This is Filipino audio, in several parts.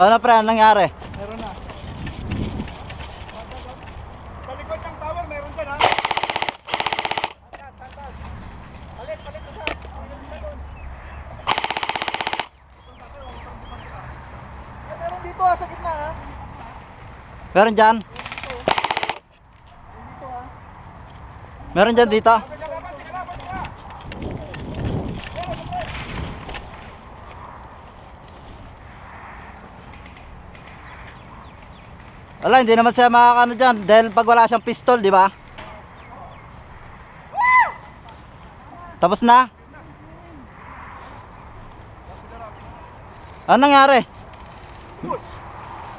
Ano pre, anong nangyari? Meron na. Sa likod ng tower, meron dyan ha. Santas. Palit ko sa. Meron dito ha, sa gitna ha. Meron dyan? Dito ha. Meron dyan dito? Wala, hindi naman siya makakano dyan dahil pag wala siyang pistol, di ba? Tapos na? Ano nangyari?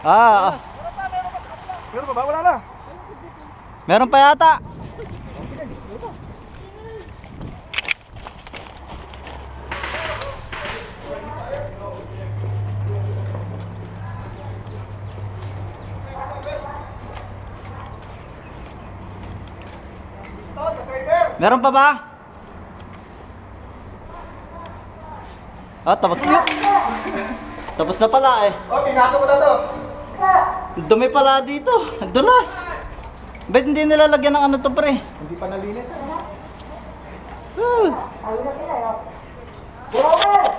Ah, Meron pa ba? Wala na. meron pa yata. Meron pa ba? Ah, tapos na. Tapos na pala eh. Oh, pinasok ko na to. Dumi pala dito. Dulas. Ba't hindi nilalagyan ng ano to pre? Hindi pa nalinis ha. Uh. Ayun na sila, yun. Robert!